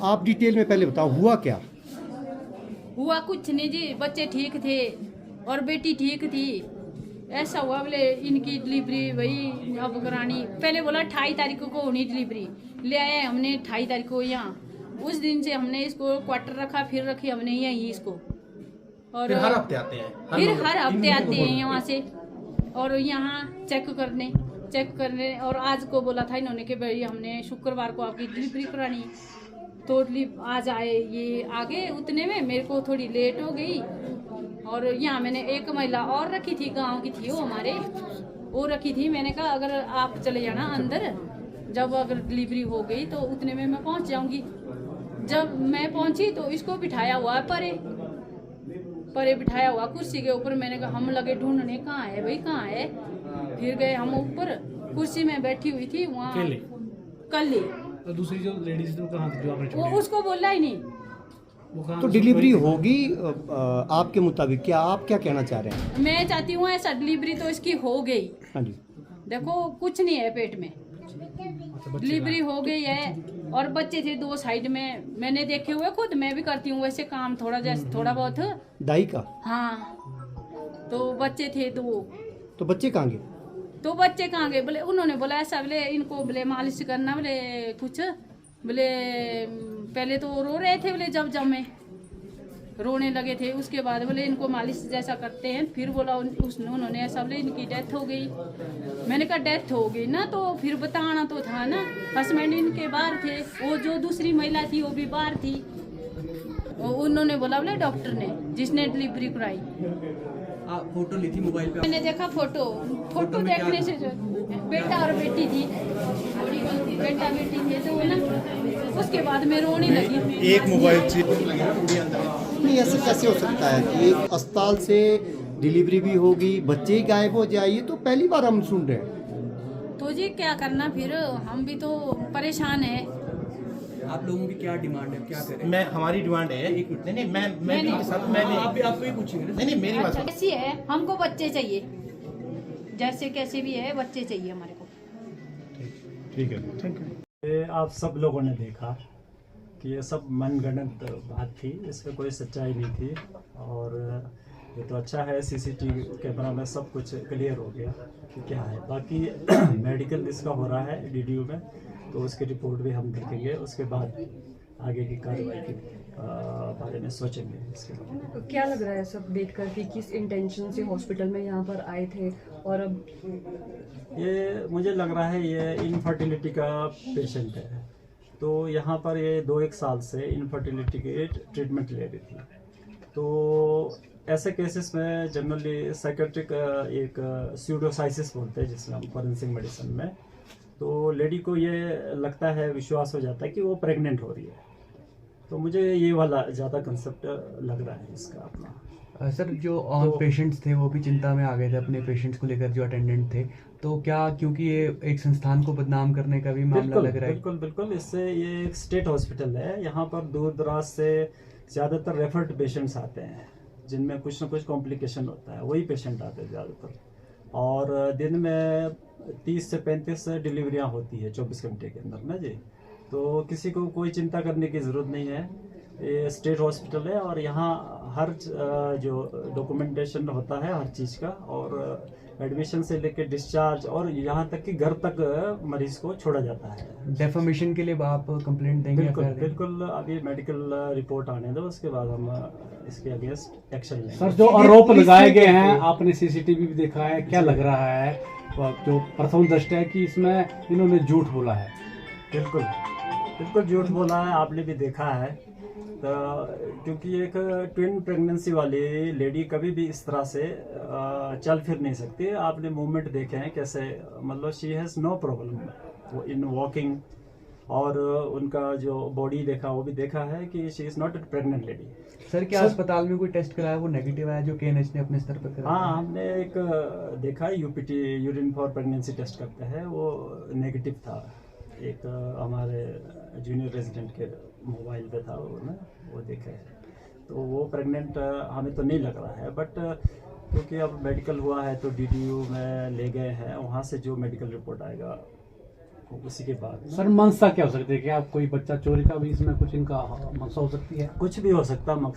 आप डिटेल में पहले बताओ हुआ क्या? हुआ कुछ नहीं जी, बच्चे ठीक थे और बेटी ठीक थी। ऐसा हुआ बोले इनकी डिलीवरी वही अब करानी, पहले बोला 28 तारीख को होनी डिलीवरी, ले आए हमने 28 तारीख को यहाँ। उस दिन से हमने इसको क्वार्टर रखा, फिर रखी हमने यहीं इसको। और फिर हर हफ्ते आते हैं, फिर हर हफ्ते आते हैं यहाँ से और यहाँ चेक करने और आज को बोला था इन्होंने कि भाई हमने शुक्रवार को आपकी डिलीवरी करानी, तो आज आए ये आगे उतने में मेरे को थोड़ी लेट हो गई। और यहाँ मैंने एक महिला और रखी थी, गांव की थी वो हमारे, वो रखी थी। मैंने कहा अगर आप चले जाना अंदर, जब अगर डिलीवरी हो गई तो उतने में मैं पहुँच जाऊँगी। जब मैं पहुँची तो इसको बिठाया हुआ है परे बिठाया हुआ कुर्सी के ऊपर। मैंने कहा हम लगे ढूंढने कहाँ है भाई कहाँ है, फिर गए हम ऊपर, कुर्सी में बैठी हुई थी वहाँ कल ही। तो दूसरी जो लेडीज थी वो कहाँ थी जो आपने वो उसको बोला ही नहीं। वो कहाँ तो डिलीवरी होगी आपके मुताबिक, क्या आप क्या कहना चाह रहे हैं? मैं चाहती हूँ ऐसा डिलीवरी तो इसकी हो गई। हाँ जी, देखो कुछ नहीं है पेट में, डिलीवरी हो गई है। और बच्चे थे 2 साइड में, मैंने देखे हुए, खुद मैं भी करती हूँ वैसे काम थोड़ा बहुत। दाई का? हाँ, तो बच्चे थे 2। तो बच्चे कहाँ गए? तो बच्चे कहाँ गए बोले, उन्होंने बोला ऐसा बोले इनको बोले मालिश करना, बोले कुछ बोले पहले तो रो रहे थे बोले, जब में रोने लगे थे, उसके बाद बोले इनको मालिश जैसा करते हैं। फिर बोला उन्होंने ऐसा बोले इनकी डेथ हो गई। मैंने कहा डेथ हो गई ना तो फिर बताना तो था ना, हस्बैंड इनके बाहर थे, वो जो दूसरी महिला थी वो भी बाहर थी। उन्होंने बोला बोले डॉक्टर ने जिसने डिलीवरी कराई। आप फोटो ली थी मोबाइल पे? मैंने देखा फोटो देखने से जो बेटा और बेटी थी, बेटा बेटी थे तो वो ना उसके बाद में रोने लगी। एक मोबाइल से नहीं, ऐसे कैसे हो सकता है कि अस्पताल से डिलीवरी भी होगी, बच्चे ही गायब हो जाए? ये तो पहली बार हम सुन रहे हैं। तो जी क्या करना, फिर हम भी तो परेशान है। आप लोगों की क्या डिमांड है, क्या करें? मैं हमारी डिमांड है, एक मिनट, नहीं मैं भी साथ मैंने आपको ही पूछेंगे। नहीं मेरी बात अच्छा, कैसी है, हमको बच्चे चाहिए, जैसे कैसे भी है बच्चे चाहिए हमारे को। ठीक है, थैंक यू। ये आप सब लोगों ने देखा कि ये सब मनगढ़ंत बात थी, इसमें कोई सच्चाई नहीं थी। और ये तो अच्छा है सीसीटीवी कैमरा में सब कुछ क्लियर हो गया कि क्या है। बाकी मेडिकल इसका हो रहा है डीडीयू में, तो उसकी रिपोर्ट भी हम देखेंगे, उसके बाद आगे की कार्रवाई के बारे में सोचेंगे इसके बारे में। तो क्या लग रहा है सब देखकर कि किस इंटेंशन से हॉस्पिटल में यहाँ पर आए थे? और अब ये मुझे लग रहा है ये इनफर्टिलिटी का पेशेंट है, तो यहाँ पर ये 2-1 साल से इनफर्टिलिटी के ट्रीटमेंट ले रही थी। तो ऐसे केसेस में जनरली साइकेट्रिक एक स्यूडोसाइसिस बोलते हैं जिसमें हम फॉरेंसिक मेडिसिन में, तो लेडी को ये लगता है, विश्वास हो जाता है कि वो प्रेग्नेंट हो रही है। तो मुझे ये वाला ज़्यादा कंसेप्ट लग रहा है इसका अपना। सर जो पेशेंट्स थे वो भी चिंता में आ गए थे अपने पेशेंट्स को लेकर, जो अटेंडेंट थे, तो क्या क्योंकि ये एक संस्थान को बदनाम करने का भी मामला लग रहा है? बिल्कुल इससे ये एक स्टेट हॉस्पिटल है, यहाँ पर दूर दराज से ज़्यादातर रेफर्ड पेशेंट्स आते हैं जिनमें कुछ ना कुछ कॉम्प्लिकेशन होता है, वही पेशेंट आते हैं ज़्यादातर। और दिन में 30 से 35 डिलीवरियाँ होती है 24 घंटे के अंदर ना जी, तो किसी को कोई चिंता करने की ज़रूरत नहीं है। ये स्टेट हॉस्पिटल है और यहाँ हर जो डॉक्यूमेंटेशन होता है हर चीज़ का, और एडमिशन से लेकर डिस्चार्ज और यहाँ तक कि घर तक मरीज को छोड़ा जाता है। डेफामेशन के लिए आप कंप्लेंट देंगे? बिल्कुल अभी मेडिकल रिपोर्ट आने दो, उसके बाद हम इसके अगेंस्ट एक्शन लेंगे। सर जो आरोप लगाए गए हैं, आपने सीसीटीवी भी देखा है, क्या लग रहा है जो प्रथम दृष्टया है कि इसमें इन्होंने झूठ बोला है? बिल्कुल झूठ बोला है, आपने भी देखा है। तो क्योंकि एक ट्विन प्रेगनेंसी वाली लेडी कभी भी इस तरह से चल फिर नहीं सकती। आपने मूवमेंट देखे हैं कैसे, मतलब she has no problem in walking, और उनका जो बॉडी देखा वो भी देखा है कि she is not a pregnant lady. Sir क्या अस्पताल में कोई टेस्ट कराया वो नेगेटिव आया जो केएनएच ने अपने स्तर पर कराया? हाँ, हमने एक देखा है, UPT urine for pregnancy test करते हैं, वो नेगेटिव था। एक हमारे जूनियर रेजिडेंट के मोबाइल पे था वो देखा है, तो वो प्रेग्नेंट हमें तो नहीं लग रहा है। बट क्योंकि अब मेडिकल हुआ है तो डीडीयू में ले गए हैं, वहाँ से जो मेडिकल रिपोर्ट आएगा उसी के बाद सर मंशा क्या हो सकती है? क्या कोई बच्चा चोरी का भी इसमें कुछ इनका मंशा हो सकती है? कुछ भी हो सकता है।